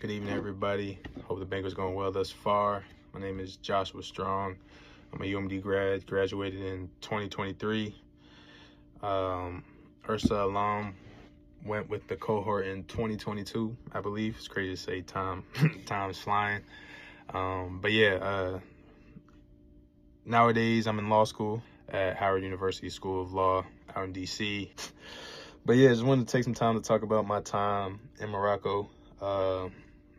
Good evening, everybody. Hope the banquet's going well thus far. My name is Joshua Strong. I'm a UMD grad, graduated in 2023. URSA alum, went with the cohort in 2022, I believe. It's crazy to say time's flying. Nowadays I'm in law school at Howard University School of Law out in DC. Just wanted to take some time to talk about my time in Morocco.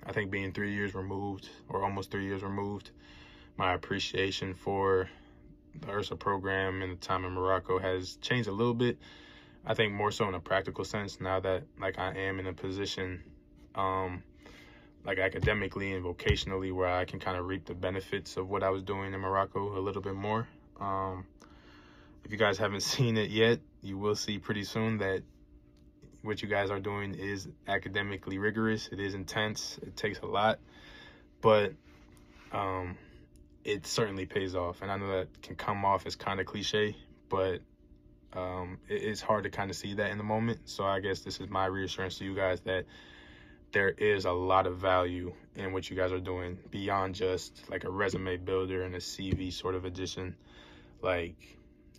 I think being 3 years removed, or almost 3 years removed, my appreciation for the URSA program and the time in Morocco has changed a little bit. I think more so in a practical sense now that I am in a position academically and vocationally where I can kind of reap the benefits of what I was doing in Morocco a little bit more. If you guys haven't seen it yet, you will see pretty soon that what you guys are doing is academically rigorous. It is intense. It takes a lot, but it certainly pays off. And I know that can come off as kind of cliche, but it's hard to kind of see that in the moment. So I guess this is my reassurance to you guys that there is a lot of value in what you guys are doing beyond just like a resume builder and a CV sort of addition.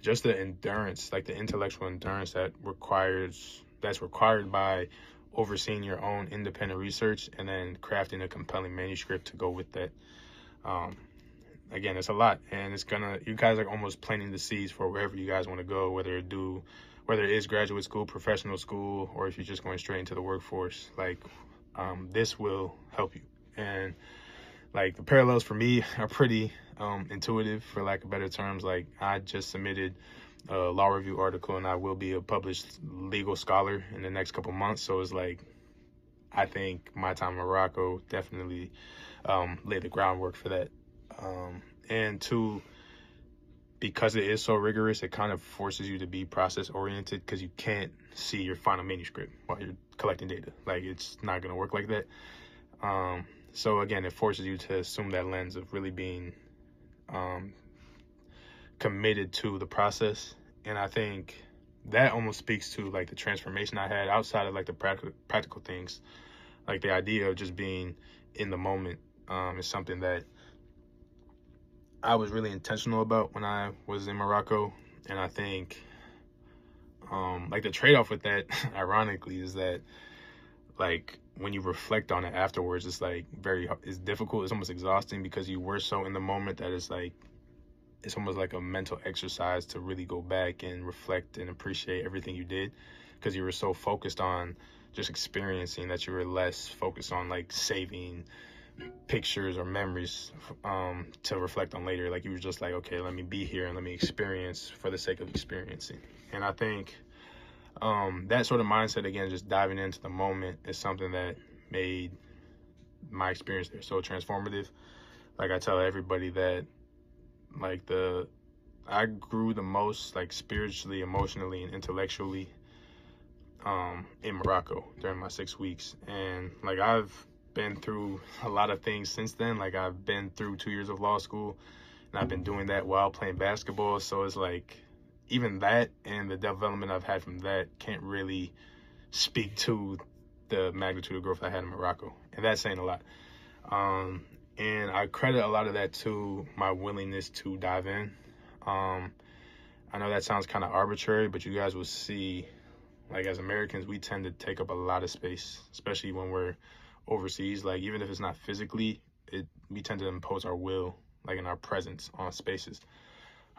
Just the endurance, the intellectual endurance that's required by overseeing your own independent research and then crafting a compelling manuscript to go with that. Again, it's a lot, and you guys are almost planting the seeds for wherever you guys want to go, whether it is graduate school, professional school, or if you're just going straight into the workforce. This will help you. And the parallels for me are pretty intuitive, for lack of better terms. I just submitted a law review article, and I will be a published legal scholar in the next couple months. So it's I think my time in Morocco definitely laid the groundwork for that. And two, because it is so rigorous, it kind of forces you to be process oriented, because you can't see your final manuscript while you're collecting data. It's not going to work like that. So again, it forces you to assume that lens of really being committed to the process. And I think that almost speaks to the transformation I had outside of the practical things. The idea of just being in the moment is something that I was really intentional about when I was in Morocco. And I think the trade-off with that ironically is that when you reflect on it afterwards, it's difficult. It's almost exhausting, because you were so in the moment that it's almost like a mental exercise to really go back and reflect and appreciate everything you did, because you were so focused on just experiencing that you were less focused on saving pictures or memories to reflect on later. You were just okay, let me be here and let me experience for the sake of experiencing. And I think that sort of mindset, again, just diving into the moment, is something that made my experience there so transformative. I tell everybody that I grew the most spiritually, emotionally, and intellectually in Morocco during my 6 weeks. And I've been through a lot of things since then. I've been through 2 years of law school, and I've been doing that while playing basketball. So it's even that and the development I've had from that can't really speak to the magnitude of growth I had in Morocco. And that's saying a lot. And I credit a lot of that to my willingness to dive in. I know that sounds kind of arbitrary, but you guys will see, as Americans, we tend to take up a lot of space, especially when we're overseas. Even if it's not physically, we tend to impose our will, in our presence on spaces.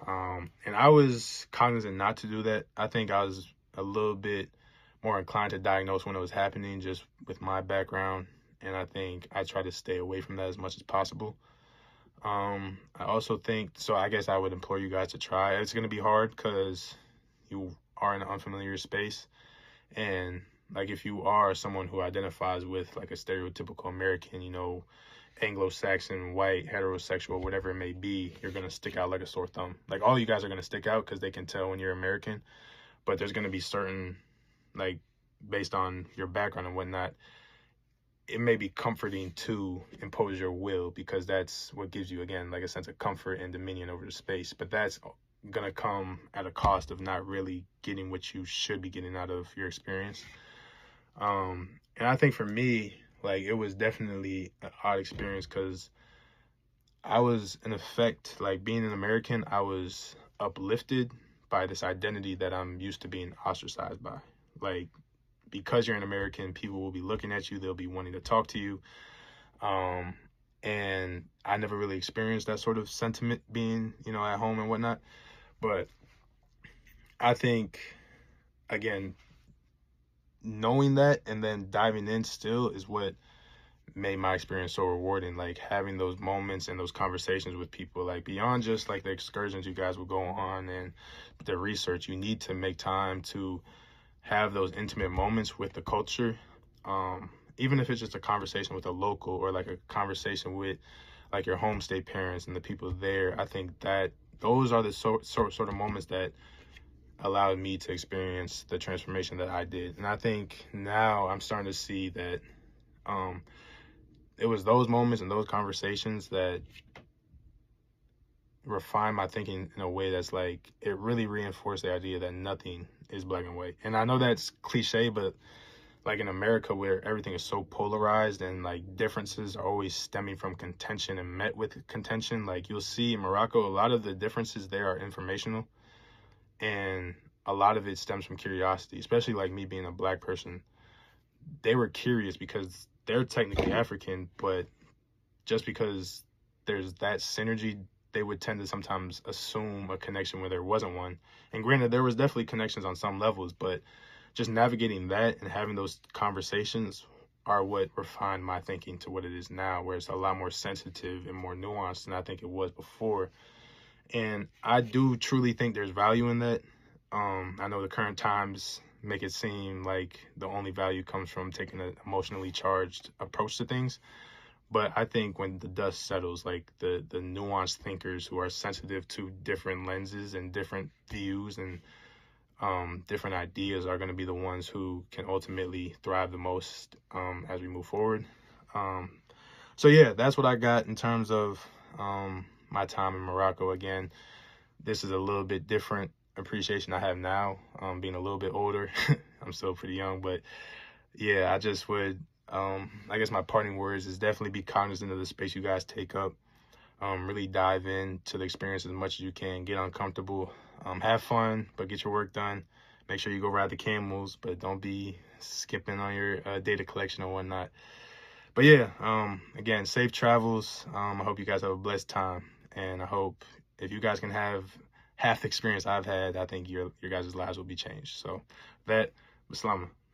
And I was cognizant not to do that. I think I was a little bit more inclined to diagnose when it was happening, just with my background. And I think I try to stay away from that as much as possible. I also think, so I guess I would implore you guys to try. It's going to be hard because you are in an unfamiliar space. And if you are someone who identifies with a stereotypical American, Anglo-Saxon, white, heterosexual, whatever it may be, you're going to stick out like a sore thumb. All you guys are going to stick out because they can tell when you're American. But there's going to be certain, based on your background and whatnot, it may be comforting to impose your will, because that's what gives you, again, a sense of comfort and dominion over the space. But that's going to come at a cost of not really getting what you should be getting out of your experience. And I think for me, Like, it was definitely an odd experience because I was, in effect, like, being an American, I was uplifted by this identity that I'm used to being ostracized by. Like, because you're an American, people will be looking at you, they'll be wanting to talk to you. And I never really experienced that sort of sentiment being, at home and whatnot. But I think, again, knowing that and then diving in still is what made my experience so rewarding. Like, having those moments and those conversations with people, like, beyond just like the excursions you guys will go on and the research, you need to make time to have those intimate moments with the culture. Even if it's just a conversation with a local, or like a conversation with like your homestay parents and the people there. I think that those are the sort of moments that allowed me to experience the transformation that I did. And I think now I'm starting to see that it was those moments and those conversations that refine my thinking in a way that's like, it really reinforced the idea that nothing is black and white. And I know that's cliche, but like in America, where everything is so polarized and like differences are always stemming from contention and met with contention, like you'll see in Morocco, a lot of the differences there are informational, and a lot of it stems from curiosity. Especially like me being a black person, they were curious because they're technically African, but just because there's that synergy, they would tend to sometimes assume a connection where there wasn't one. And granted, there was definitely connections on some levels, but just navigating that and having those conversations are what refined my thinking to what it is now, where it's a lot more sensitive and more nuanced than I think it was before. And I do truly think there's value in that. I know the current times make it seem like the only value comes from taking an emotionally charged approach to things. But I think when the dust settles, like the nuanced thinkers who are sensitive to different lenses and different views and different ideas are going to be the ones who can ultimately thrive the most as we move forward. So yeah, that's what I got in terms of my time in Morocco. Again, this is a little bit different appreciation I have now, being a little bit older. I'm still pretty young, but yeah, I just would, I guess my parting words is definitely be cognizant of the space you guys take up. Really dive into the experience as much as you can. Get uncomfortable. Have fun, but get your work done. Make sure you go ride the camels, but don't be skipping on your data collection or whatnot. But yeah, again, safe travels. I hope you guys have a blessed time. And I hope if you guys can have half the experience I've had, I think your guys' lives will be changed. So that, Bislama.